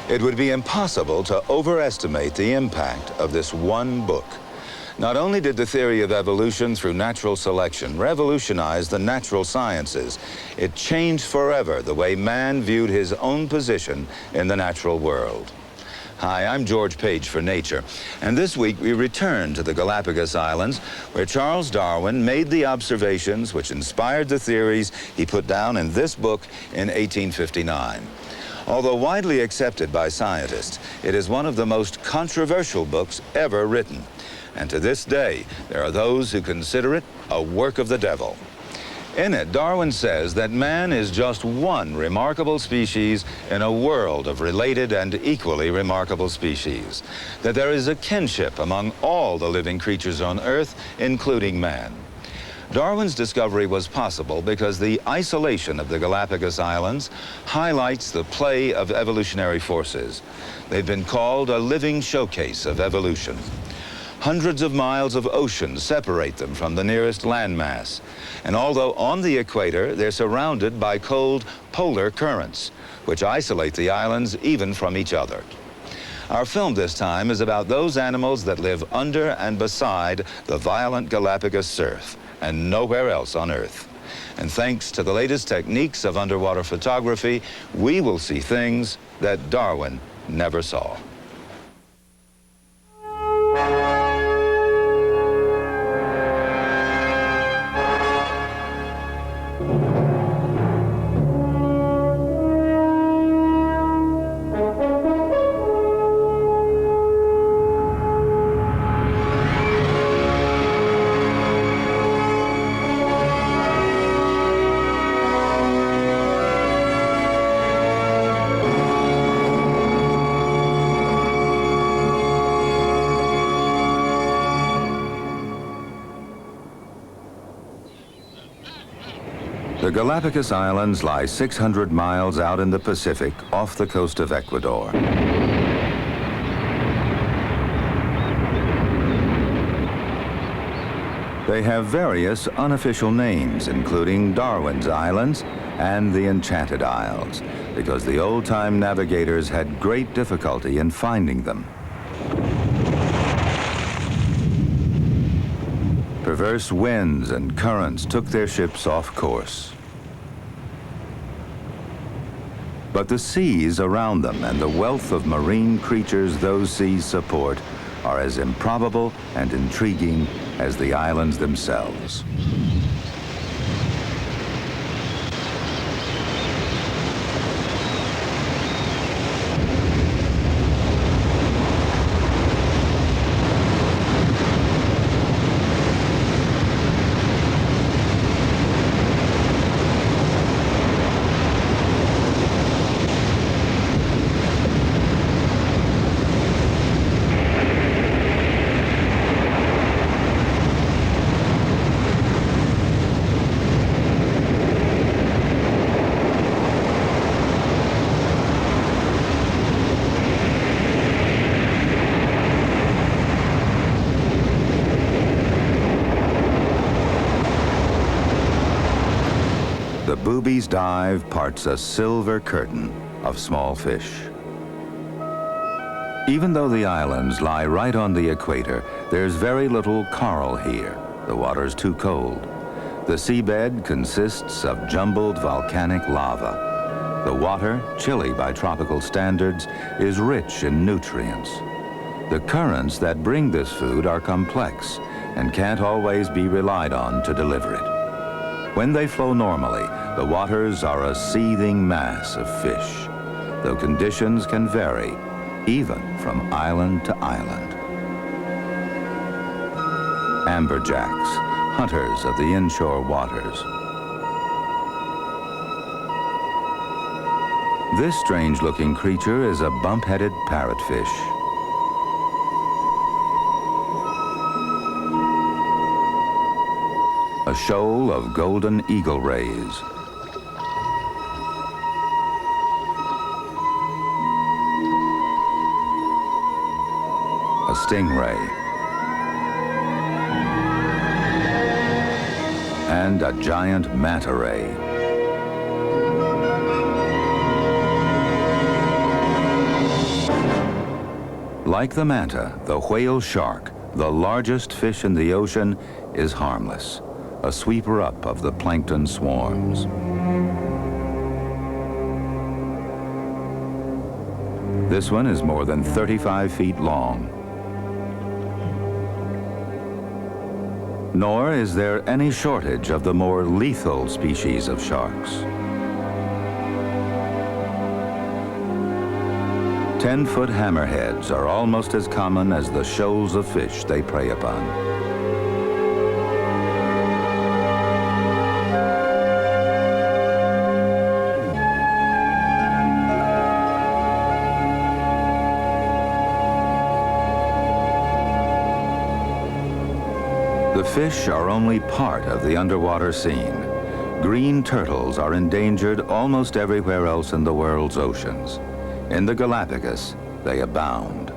It would be impossible to overestimate the impact of this one book. Not only did the theory of evolution through natural selection revolutionize the natural sciences, it changed forever the way man viewed his own position in the natural world. Hi, I'm George Page for Nature, and this week we return to the Galapagos Islands, where Charles Darwin made the observations which inspired the theories he put down in this book in 1859. Although widely accepted by scientists, it is one of the most controversial books ever written. And to this day, there are those who consider it a work of the devil. In it, Darwin says that man is just one remarkable species in a world of related and equally remarkable species, that there is a kinship among all the living creatures on Earth, including man. Darwin's discovery was possible because the isolation of the Galapagos Islands highlights the play of evolutionary forces. They've been called a living showcase of evolution. Hundreds of miles of ocean separate them from the nearest landmass. And although on the equator, they're surrounded by cold polar currents, which isolate the islands even from each other. Our film this time is about those animals that live under and beside the violent Galapagos surf and nowhere else on Earth. And thanks to the latest techniques of underwater photography, we will see things that Darwin never saw. The Galapagos Islands lie 600 miles out in the Pacific off the coast of Ecuador. They have various unofficial names, including Darwin's Islands and the Enchanted Isles, because the old-time navigators had great difficulty in finding them. Perverse winds and currents took their ships off course. But the seas around them and the wealth of marine creatures those seas support are as improbable and intriguing as the islands themselves. The boobies' dive parts a silver curtain of small fish. Even though the islands lie right on the equator, there's very little coral here. The water's too cold. The seabed consists of jumbled volcanic lava. The water, chilly by tropical standards, is rich in nutrients. The currents that bring this food are complex and can't always be relied on to deliver it. When they flow normally, the waters are a seething mass of fish, though conditions can vary, even from island to island. Amberjacks, hunters of the inshore waters. This strange-looking creature is a bump-headed parrotfish. A shoal of golden eagle rays. A stingray. And a giant manta ray. Like the manta, the whale shark, the largest fish in the ocean, is harmless, a sweeper-up of the plankton swarms. This one is more than 35 feet long. Nor is there any shortage of the more lethal species of sharks. 10-foot hammerheads are almost as common as the shoals of fish they prey upon. The fish are only part of the underwater scene. Green turtles are endangered almost everywhere else in the world's oceans. In the Galápagos, they abound.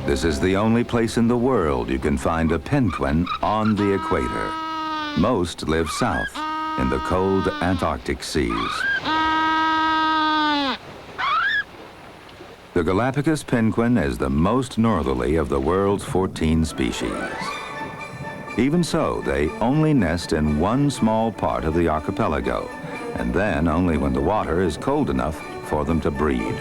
This is the only place in the world you can find a penguin on the equator. Most live south in the cold Antarctic seas. The Galápagos penguin is the most northerly of the world's 14 species. Even so, they only nest in one small part of the archipelago, and then only when the water is cold enough for them to breed.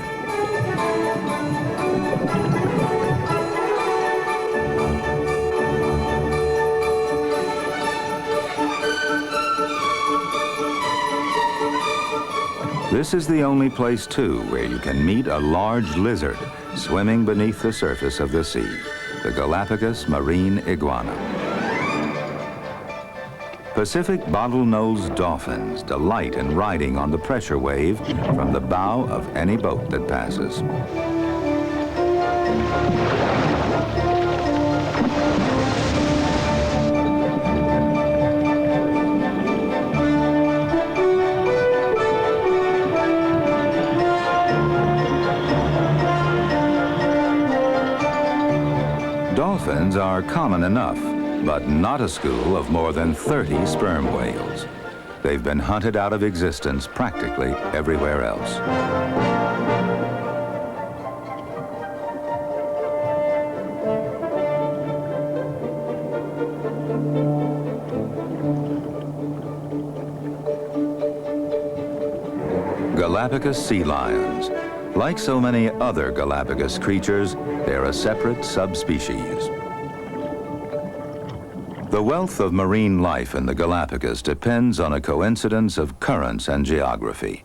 This is the only place, too, where you can meet a large lizard swimming beneath the surface of the sea, the Galápagos marine iguana. Pacific bottlenose dolphins delight in riding on the pressure wave from the bow of any boat that passes. Dolphins are common enough, but not a school of more than 30 sperm whales. They've been hunted out of existence practically everywhere else. Galapagos sea lions. Like so many other Galapagos creatures, they're a separate subspecies. The wealth of marine life in the Galapagos depends on a coincidence of currents and geography.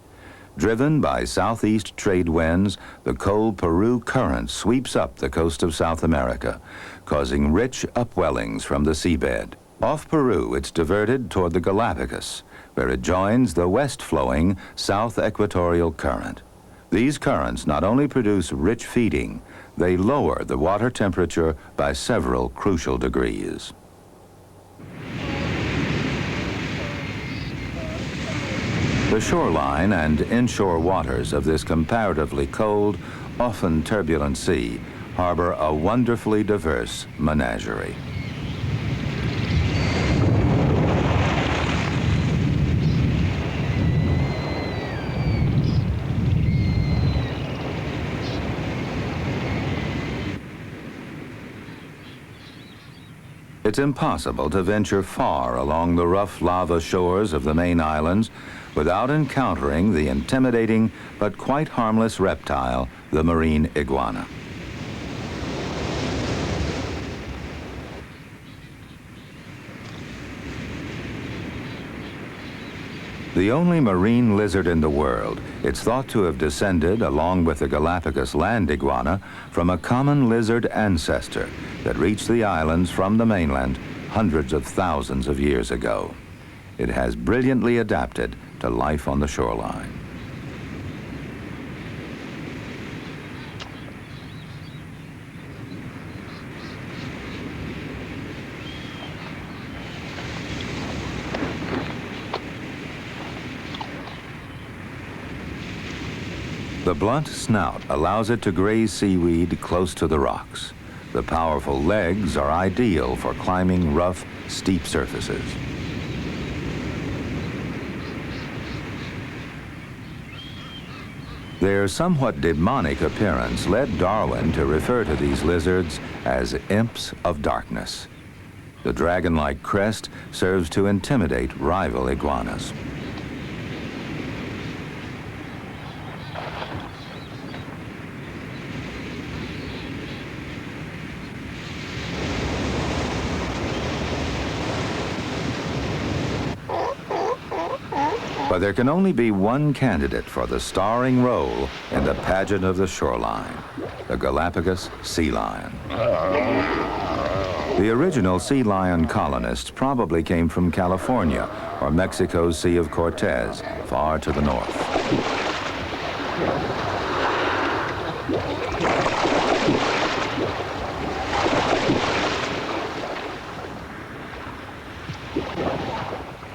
Driven by southeast trade winds, the cold Peru current sweeps up the coast of South America, causing rich upwellings from the seabed. Off Peru, it's diverted toward the Galapagos, where it joins the west-flowing South Equatorial Current. These currents not only produce rich feeding, they lower the water temperature by several crucial degrees. The shoreline and inshore waters of this comparatively cold, often turbulent sea harbor a wonderfully diverse menagerie. It's impossible to venture far along the rough lava shores of the main islands without encountering the intimidating but quite harmless reptile, the marine iguana. The only marine lizard in the world, it's thought to have descended, along with the Galapagos land iguana, from a common lizard ancestor that reached the islands from the mainland hundreds of thousands of years ago. It has brilliantly adapted to life on the shoreline. The blunt snout allows it to graze seaweed close to the rocks. The powerful legs are ideal for climbing rough, steep surfaces. Their somewhat demonic appearance led Darwin to refer to these lizards as imps of darkness. The dragon-like crest serves to intimidate rival iguanas. But there can only be one candidate for the starring role in the pageant of the shoreline, the Galapagos sea lion. The original sea lion colonists probably came from California or Mexico's Sea of Cortez, far to the north.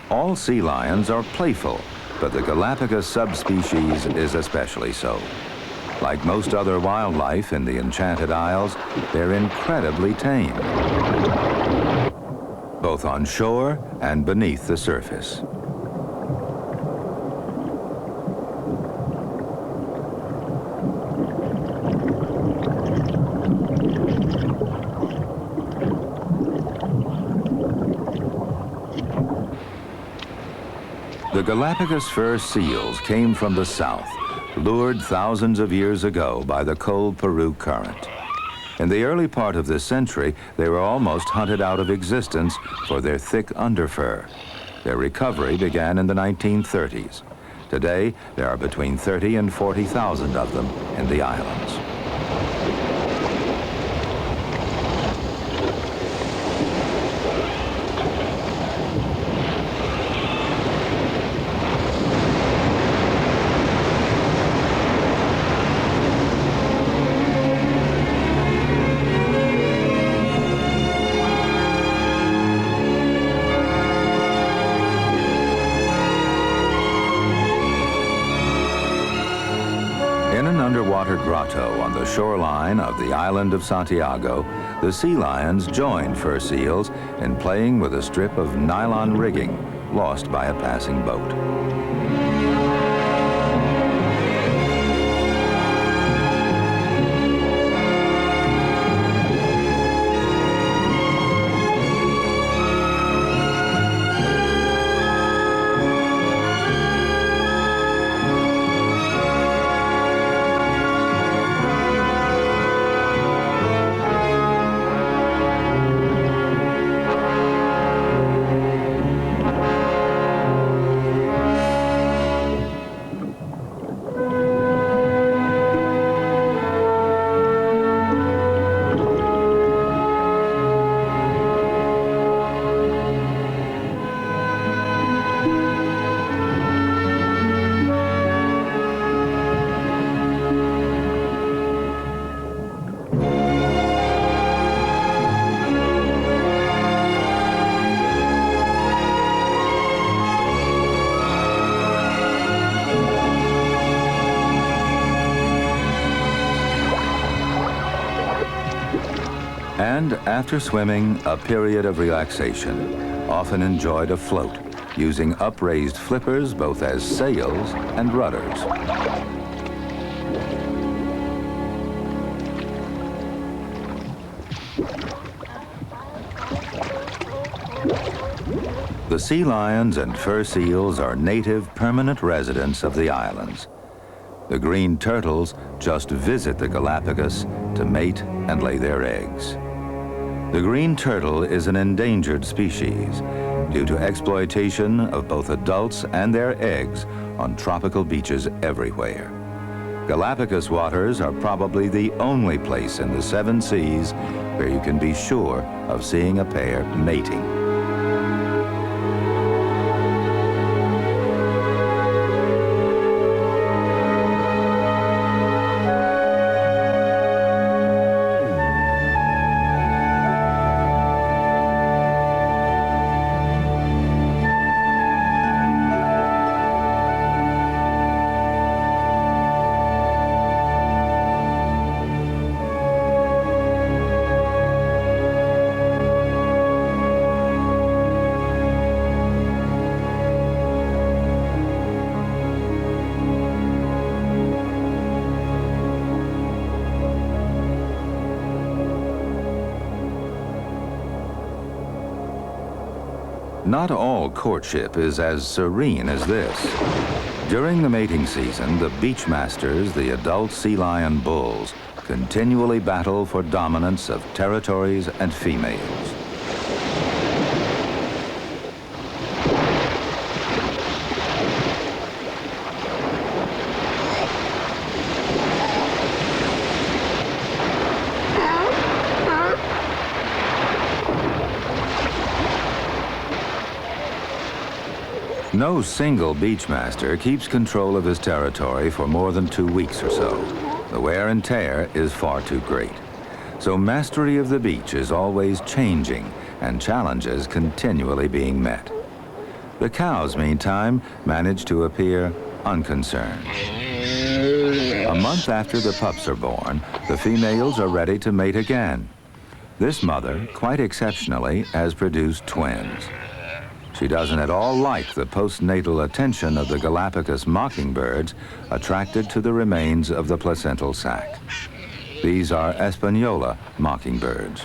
All sea lions are playful, but the Galapagos subspecies is especially so. Like most other wildlife in the Enchanted Isles, they're incredibly tame, both on shore and beneath the surface. The Galapagos fur seals came from the south, lured thousands of years ago by the cold Peru current. In the early part of this century, they were almost hunted out of existence for their thick underfur. Their recovery began in the 1930s. Today, there are between 30 and 40,000 of them in the islands. In an underwater grotto on the shoreline of the island of Santiago, the sea lions joined fur seals in playing with a strip of nylon rigging lost by a passing boat. And after swimming, a period of relaxation, often enjoyed afloat, using upraised flippers both as sails and rudders. The sea lions and fur seals are native permanent residents of the islands. The green turtles just visit the Galapagos to mate and lay their eggs. The green turtle is an endangered species due to exploitation of both adults and their eggs on tropical beaches everywhere. Galapagos waters are probably the only place in the 7 seas where you can be sure of seeing a pair mating. Not all courtship is as serene as this. During the mating season, the beach masters, the adult sea lion bulls, continually battle for dominance of territories and females. No single beachmaster keeps control of his territory for more than 2 weeks or so. The wear and tear is far too great. So mastery of the beach is always changing and challenges continually being met. The cows, meantime, manage to appear unconcerned. A month after the pups are born, the females are ready to mate again. This mother, quite exceptionally, has produced twins. She doesn't at all like the postnatal attention of the Galápagos mockingbirds attracted to the remains of the placental sac. These are Española mockingbirds.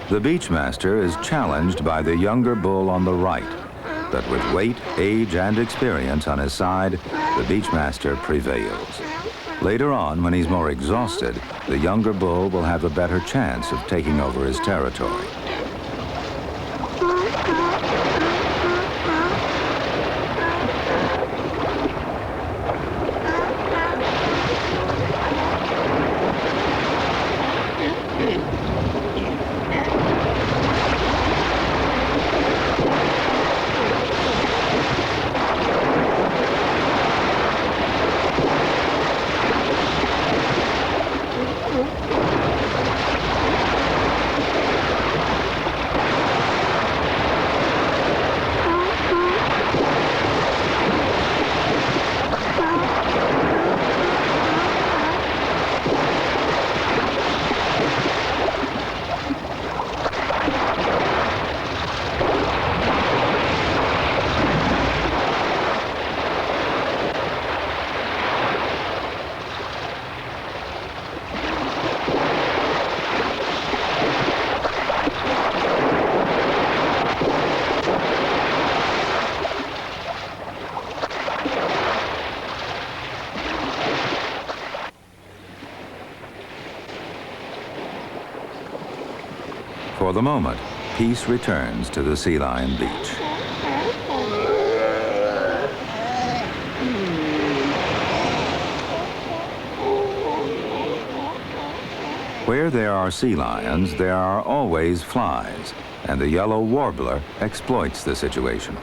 The beachmaster is challenged by the younger bull on the right, but with weight, age, and experience on his side, the beachmaster prevails. Later on, when he's more exhausted, the younger bull will have a better chance of taking over his territory. For the moment, peace returns to the Sea Lion Beach. Where there are sea lions, there are always flies, and the yellow warbler exploits the situation.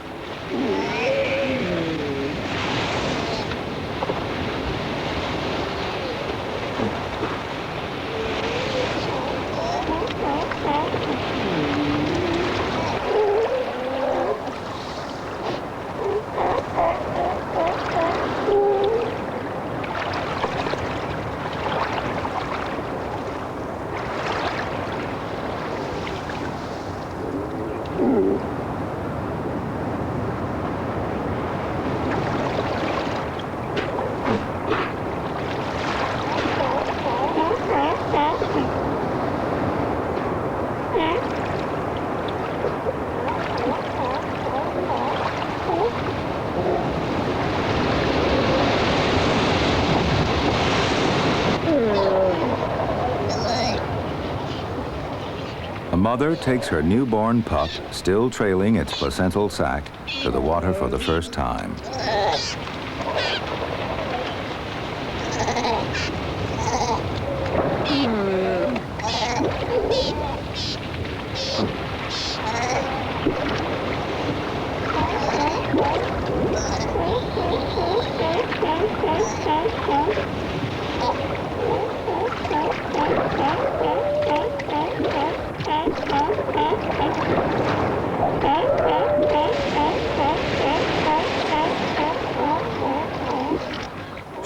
mother takes her newborn pup, still trailing its placental sac, to the water for the first time.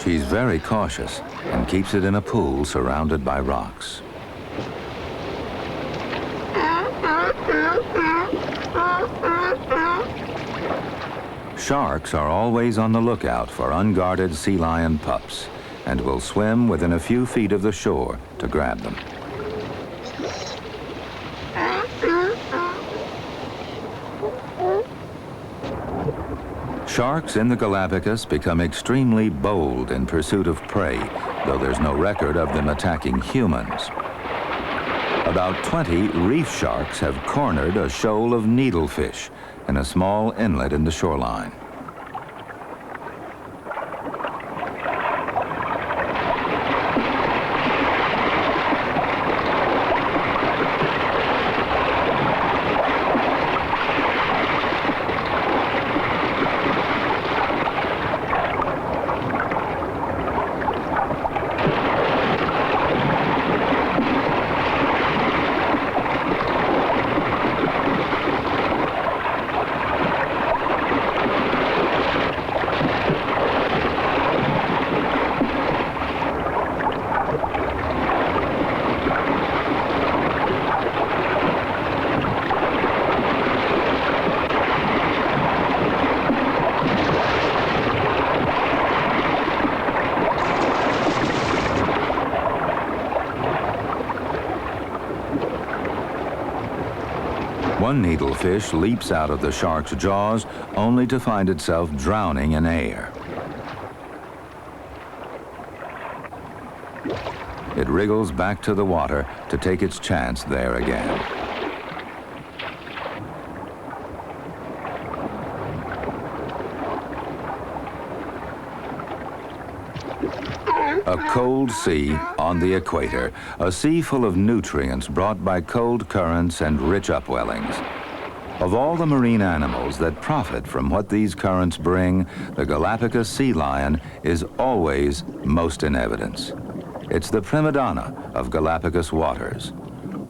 She's very cautious and keeps it in a pool surrounded by rocks. Sharks are always on the lookout for unguarded sea lion pups and will swim within a few feet of the shore to grab them. Sharks in the Galápagos become extremely bold in pursuit of prey, though there's no record of them attacking humans. About 20 reef sharks have cornered a shoal of needlefish in a small inlet in the shoreline. One needlefish leaps out of the shark's jaws only to find itself drowning in air. It wriggles back to the water to take its chance there again. A cold sea on the equator, a sea full of nutrients brought by cold currents and rich upwellings. Of all the marine animals that profit from what these currents bring, the Galápagos sea lion is always most in evidence. It's the prima donna of Galápagos waters,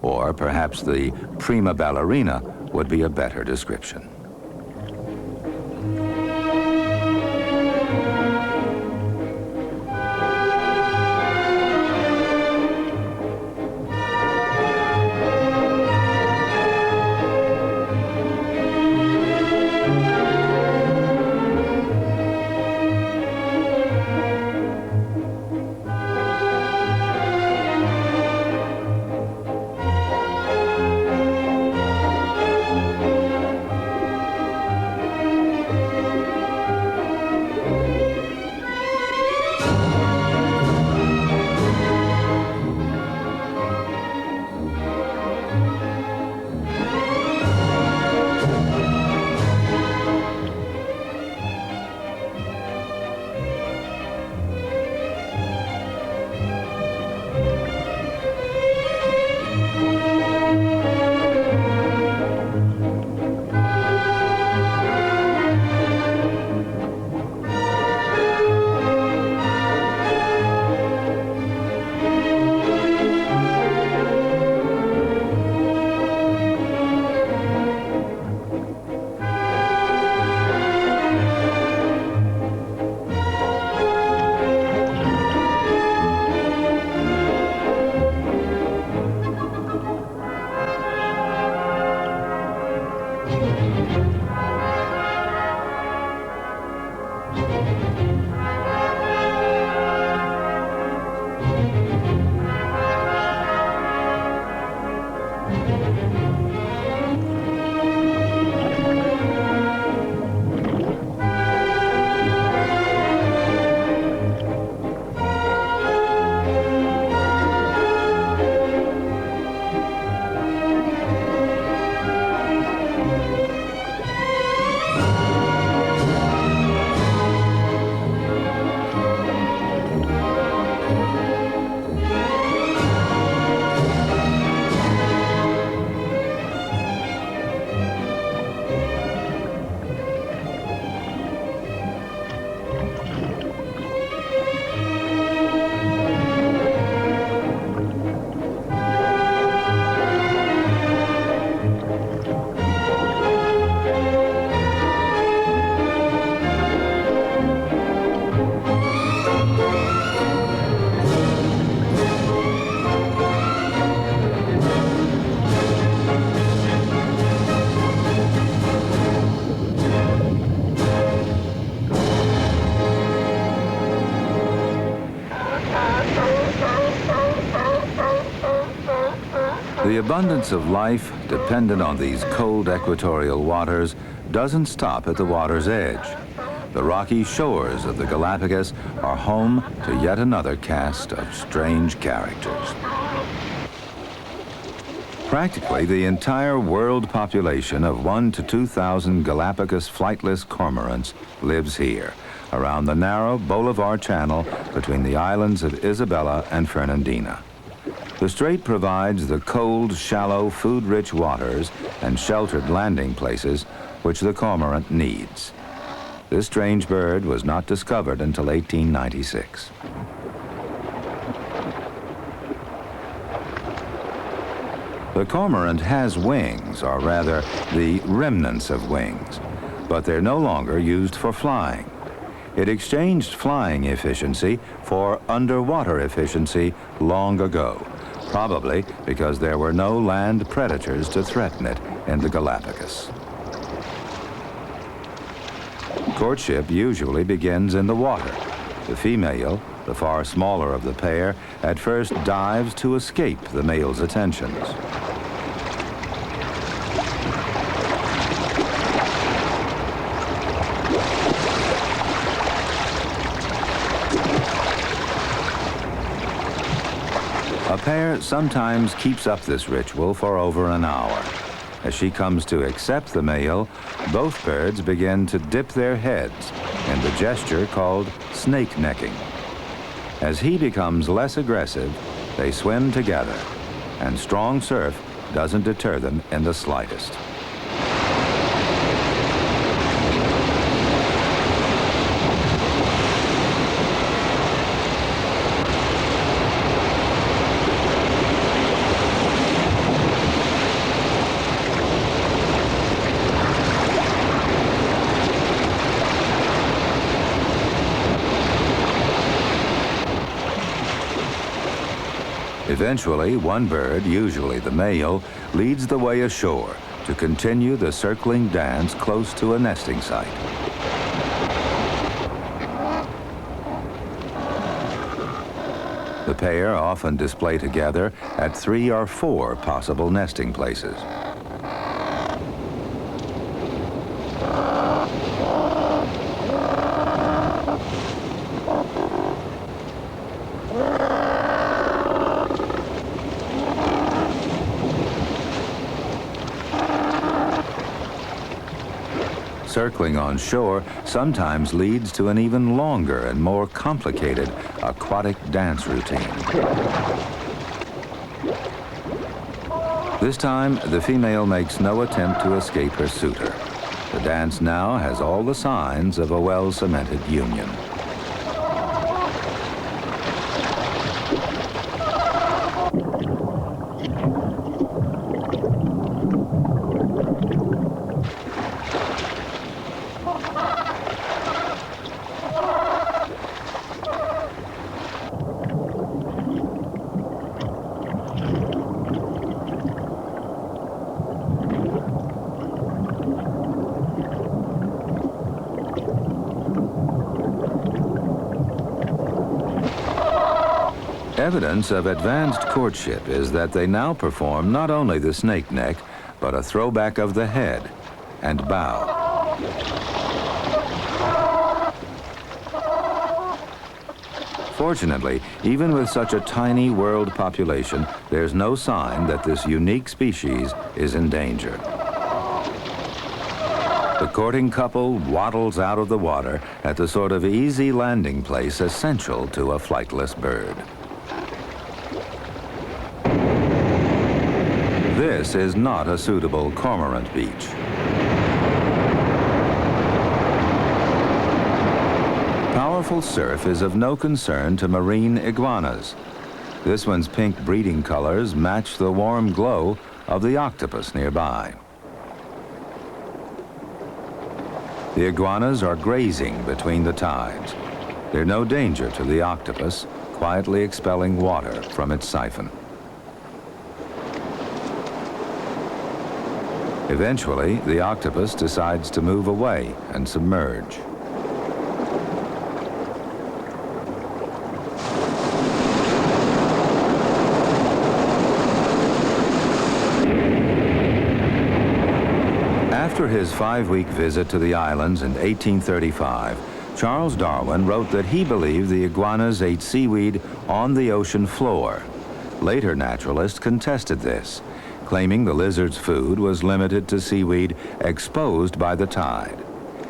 or perhaps the prima ballerina would be a better description. The abundance of life dependent on these cold equatorial waters doesn't stop at the water's edge. The rocky shores of the Galápagos are home to yet another cast of strange characters. Practically the entire world population of 1,000 to 2,000 Galápagos flightless cormorants lives here, around the narrow Bolivar Channel between the islands of Isabela and Fernandina. The strait provides the cold, shallow, food-rich waters and sheltered landing places which the cormorant needs. This strange bird was not discovered until 1896. The cormorant has wings, or rather, the remnants of wings, but they're no longer used for flying. It exchanged flying efficiency for underwater efficiency long ago, probably because there were no land predators to threaten it in the Galápagos. Courtship usually begins in the water. The female, the far smaller of the pair, at first dives to escape the male's attentions. A pair sometimes keeps up this ritual for over an hour. As she comes to accept the male, both birds begin to dip their heads in the gesture called snake necking. As he becomes less aggressive, they swim together, and strong surf doesn't deter them in the slightest. Eventually, one bird, usually the male, leads the way ashore to continue the circling dance close to a nesting site. The pair often display together at 3 or 4 possible nesting places. Circling on shore sometimes leads to an even longer and more complicated aquatic dance routine. This time, the female makes no attempt to escape her suitor. The dance now has all the signs of a well-cemented union. Evidence of advanced courtship is that they now perform not only the snake neck, but a throwback of the head and bow. Fortunately, even with such a tiny world population, there's no sign that this unique species is in danger. The courting couple waddles out of the water at the sort of easy landing place essential to a flightless bird. This is not a suitable cormorant beach. Powerful surf is of no concern to marine iguanas. This one's pink breeding colors match the warm glow of the octopus nearby. The iguanas are grazing between the tides. They're no danger to the octopus, quietly expelling water from its siphon. Eventually, the octopus decides to move away and submerge. After his 5-week visit to the islands in 1835, Charles Darwin wrote that he believed the iguanas ate seaweed on the ocean floor. Later naturalists contested this, claiming the lizard's food was limited to seaweed exposed by the tide.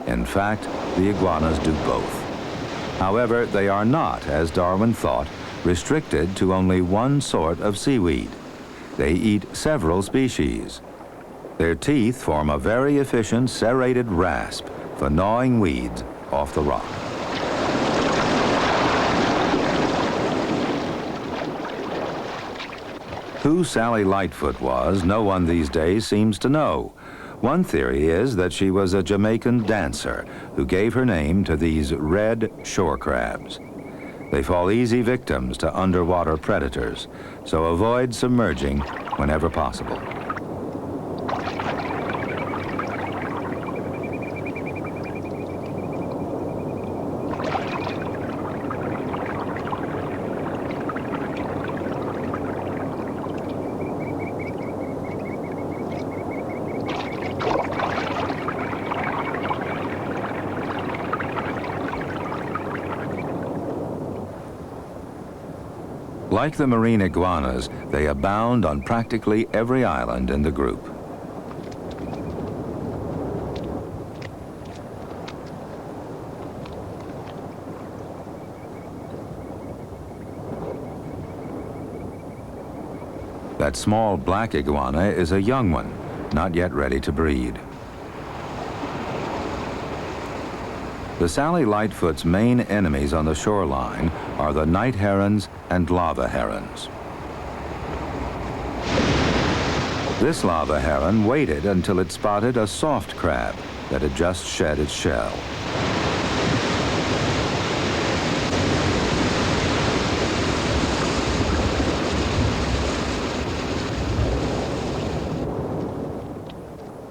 In fact, the iguanas do both. However, they are not, as Darwin thought, restricted to only one sort of seaweed. They eat several species. Their teeth form a very efficient serrated rasp for gnawing weeds off the rock. Who Sally Lightfoot was, no one these days seems to know. One theory is that she was a Jamaican dancer who gave her name to these red shore crabs. They fall easy victims to underwater predators, so avoid submerging whenever possible. Like the marine iguanas, they abound on practically every island in the group. That small black iguana is a young one, not yet ready to breed. The Sally Lightfoot's main enemies on the shoreline are the night herons and lava herons. This lava heron waited until it spotted a soft crab that had just shed its shell.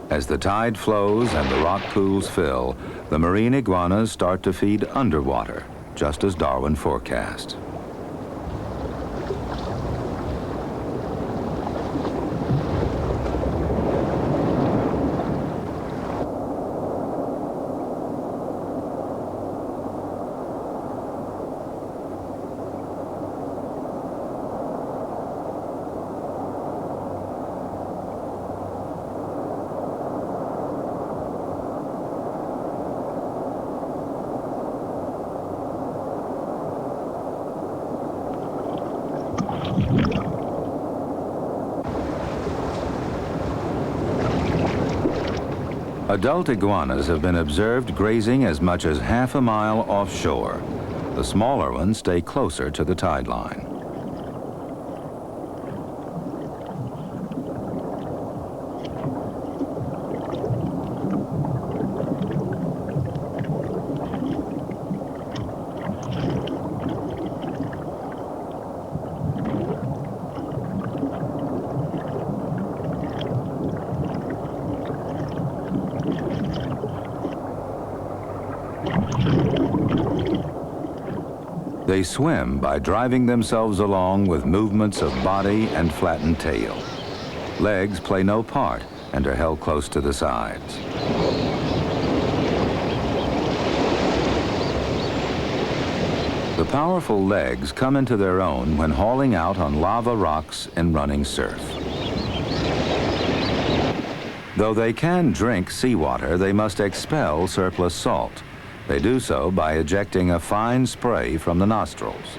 As the tide flows and the rock pools fill, the marine iguanas start to feed underwater, just as Darwin forecast. Adult iguanas have been observed grazing as much as half a mile offshore. The smaller ones stay closer to the tide line. They swim by driving themselves along with movements of body and flattened tail. Legs play no part and are held close to the sides. The powerful legs come into their own when hauling out on lava rocks and running surf. Though they can drink seawater, they must expel surplus salt. They do so by ejecting a fine spray from the nostrils.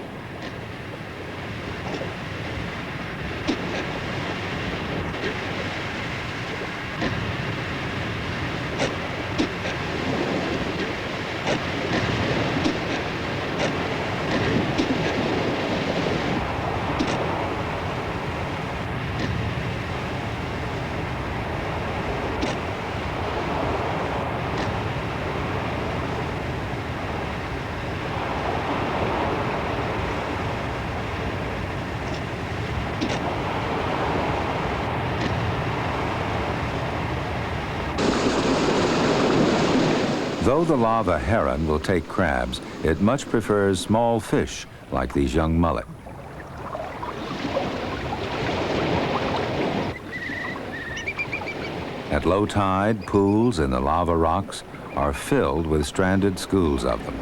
Though the lava heron will take crabs, it much prefers small fish like these young mullet. At low tide, pools in the lava rocks are filled with stranded schools of them.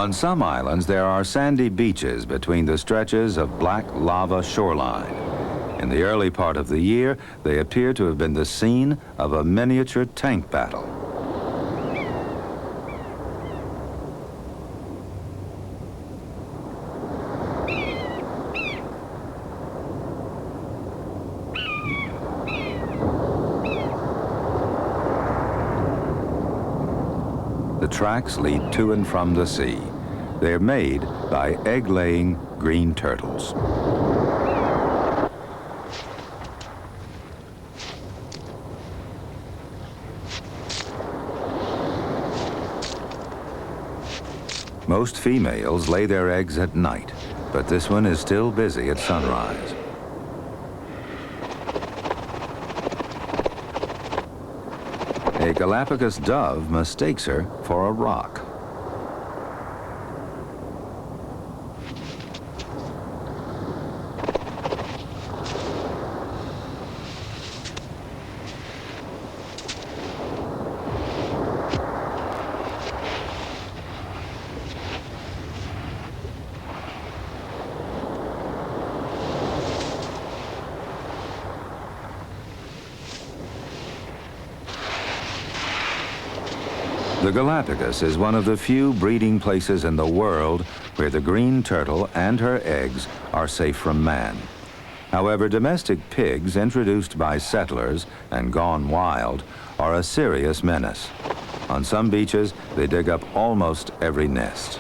On some islands, there are sandy beaches between the stretches of black lava shoreline. In the early part of the year, they appear to have been the scene of a miniature tank battle. The tracks lead to and from the sea. They're made by egg-laying green turtles. Most females lay their eggs at night, but this one is still busy at sunrise. A Galapagos dove mistakes her for a rock. The Galapagos is one of the few breeding places in the world where the green turtle and her eggs are safe from man. However, domestic pigs introduced by settlers and gone wild are a serious menace. On some beaches, they dig up almost every nest.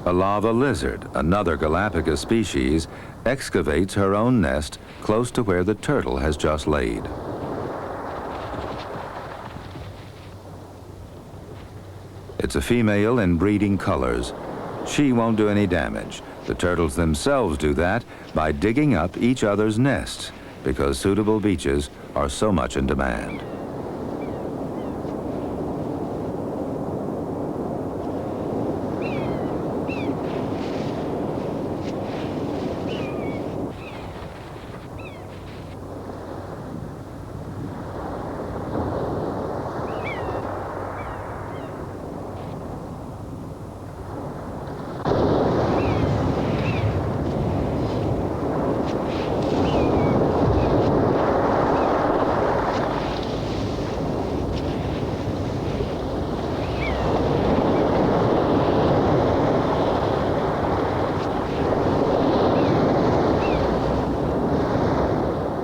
A lava lizard, another Galapagos species, excavates her own nest close to where the turtle has just laid. It's a female in breeding colors. She won't do any damage. The turtles themselves do that by digging up each other's nests because suitable beaches are so much in demand.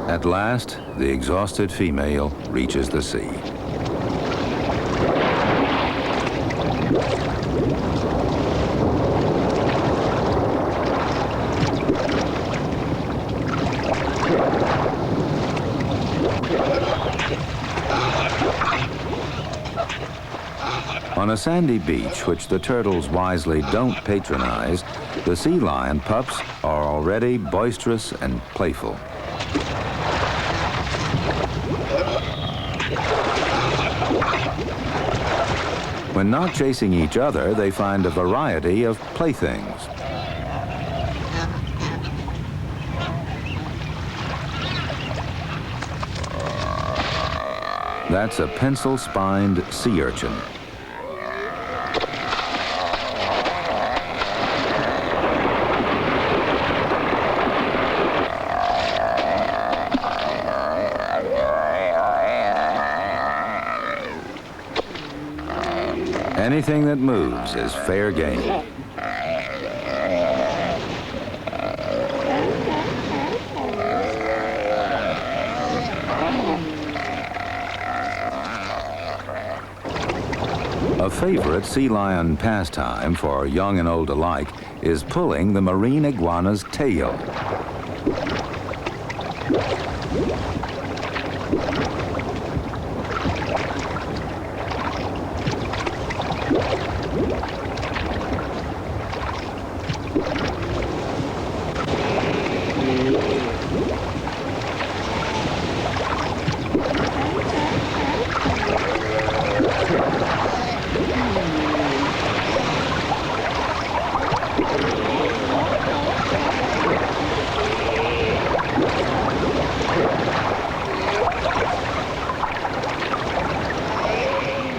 At last, the exhausted female reaches the sea. On a sandy beach, which the turtles wisely don't patronize, the sea lion pups are already boisterous and playful. When not chasing each other, they find a variety of playthings. That's a pencil-spined sea urchin. Anything that moves is fair game. A favorite sea lion pastime for young and old alike is pulling the marine iguana's tail.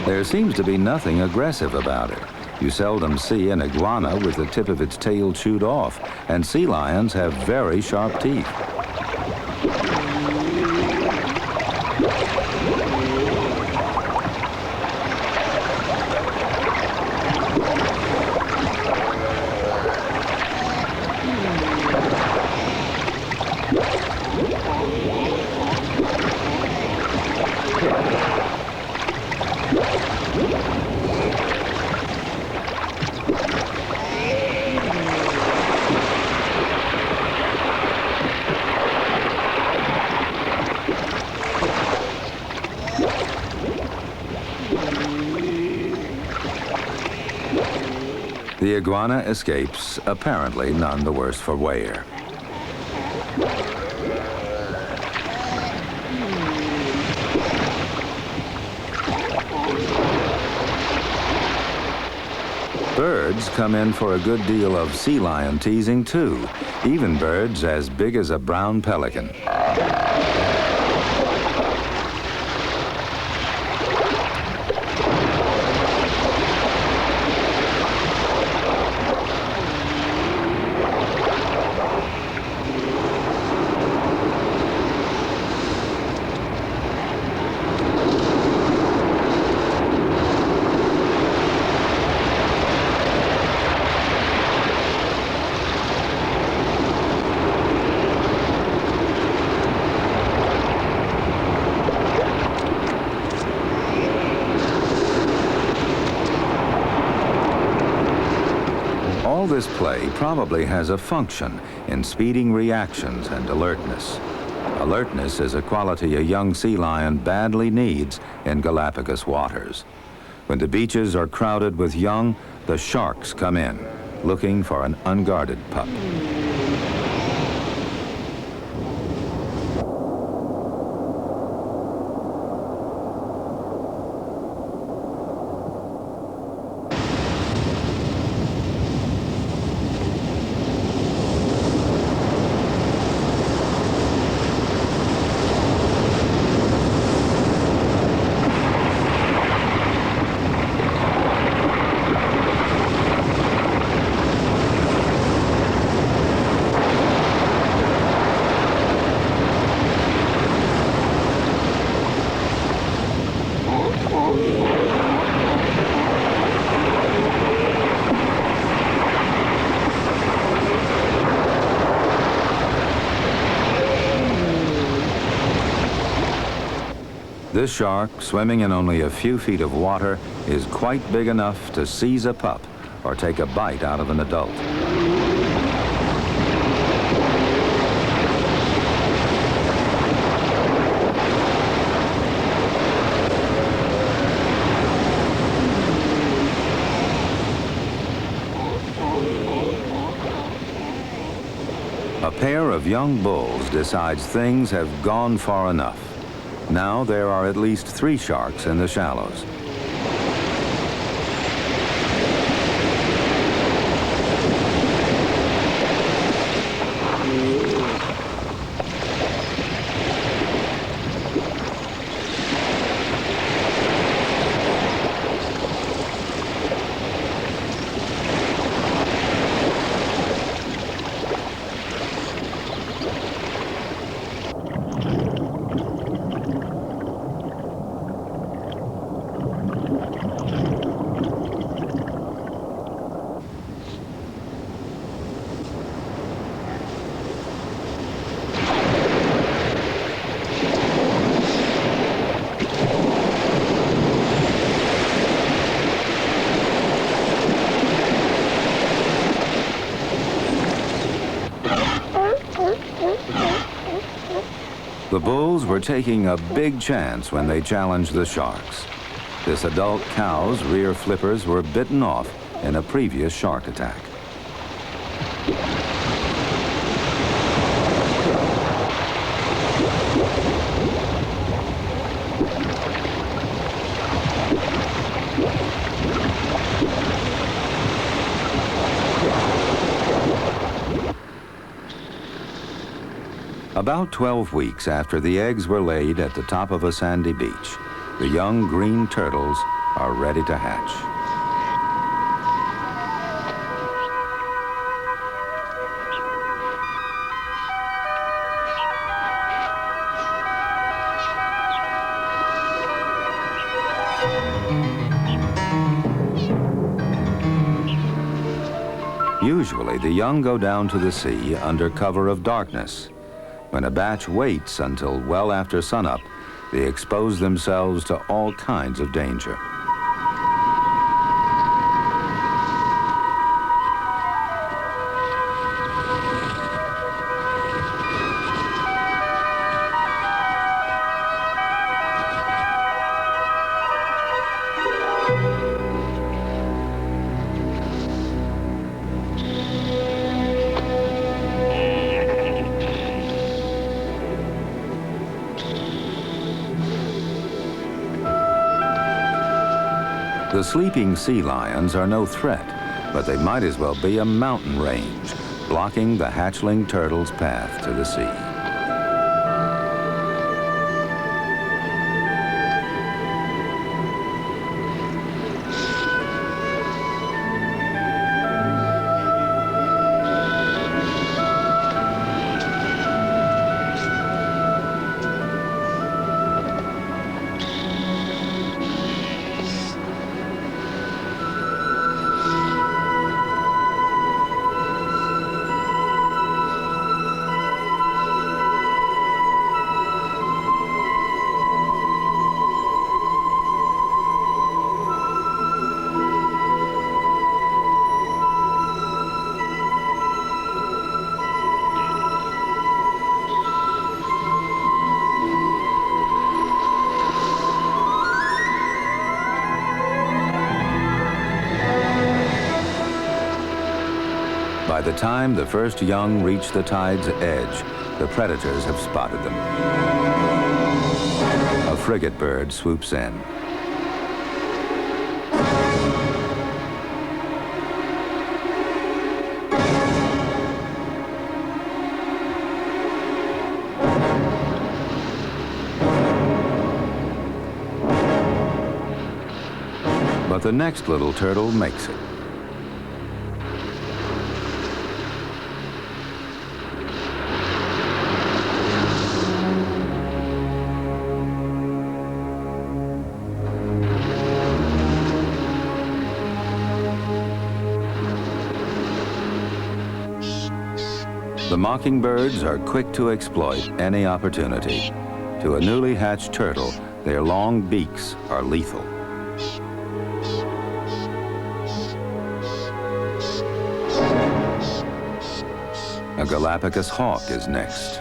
There seems to be nothing aggressive about it. You seldom see an iguana with the tip of its tail chewed off, and sea lions have very sharp teeth. The iguana escapes, apparently none the worse for wear. Birds come in for a good deal of sea lion teasing too, even birds as big as a brown pelican. All this play probably has a function in speeding reactions and alertness. Alertness is a quality a young sea lion badly needs in Galapagos waters. When the beaches are crowded with young, the sharks come in, looking for an unguarded pup. This shark, swimming in only a few feet of water, is quite big enough to seize a pup or take a bite out of an adult. A pair of young bulls decides things have gone far enough. Now there are at least 3 sharks in the shallows. The bulls were taking a big chance when they challenged the sharks. This adult cow's rear flippers were bitten off in a previous shark attack. About 12 weeks after the eggs were laid at the top of a sandy beach, the young green turtles are ready to hatch. Usually, the young go down to the sea under cover of darkness. When a batch waits until well after sunup, they expose themselves to all kinds of danger. The sleeping sea lions are no threat, but they might as well be a mountain range, blocking the hatchling turtle's path to the sea. By the time the first young reach the tide's edge, the predators have spotted them. A frigate bird swoops in. But the next little turtle makes it. The mockingbirds are quick to exploit any opportunity. To a newly hatched turtle, their long beaks are lethal. A Galapagos hawk is next.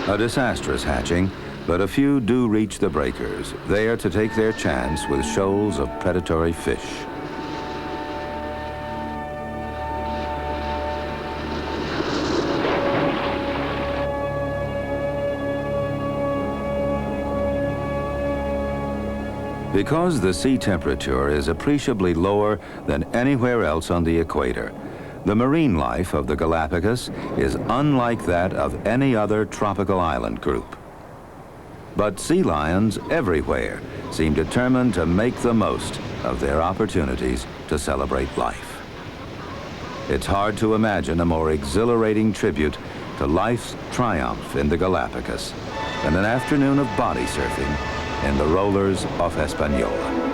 A disastrous hatching, but a few do reach the breakers, there to take their chance with shoals of predatory fish. Because the sea temperature is appreciably lower than anywhere else on the equator, the marine life of the Galapagos is unlike that of any other tropical island group. But sea lions everywhere seem determined to make the most of their opportunities to celebrate life. It's hard to imagine a more exhilarating tribute to life's triumph in the Galapagos and an afternoon of body surfing in the rollers off Hispaniola.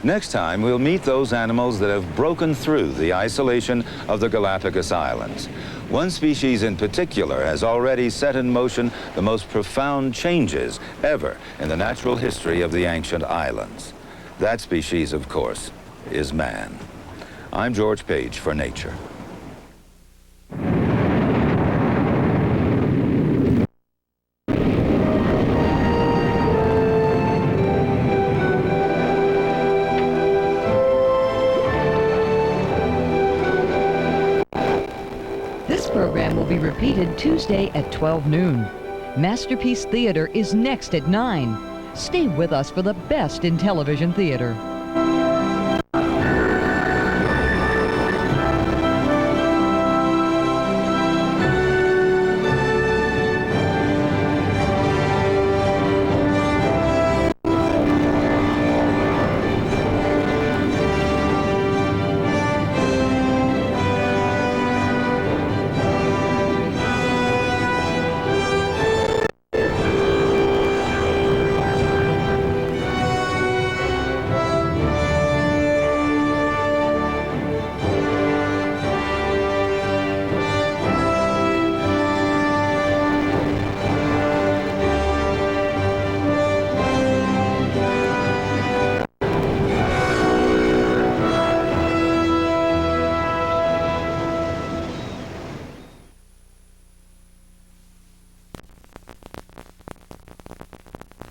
Next time, we'll meet those animals that have broken through the isolation of the Galapagos Islands. One species in particular has already set in motion the most profound changes ever in the natural history of the ancient islands. That species, of course, is man. I'm George Page for Nature. This program will be repeated Tuesday at 12 noon. Masterpiece Theater is next at 9. Stay with us for the best in television theater.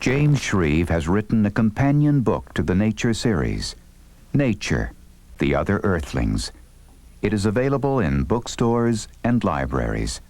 James Shreve has written a companion book to the Nature series, Nature, The Other Earthlings. It is available in bookstores and libraries.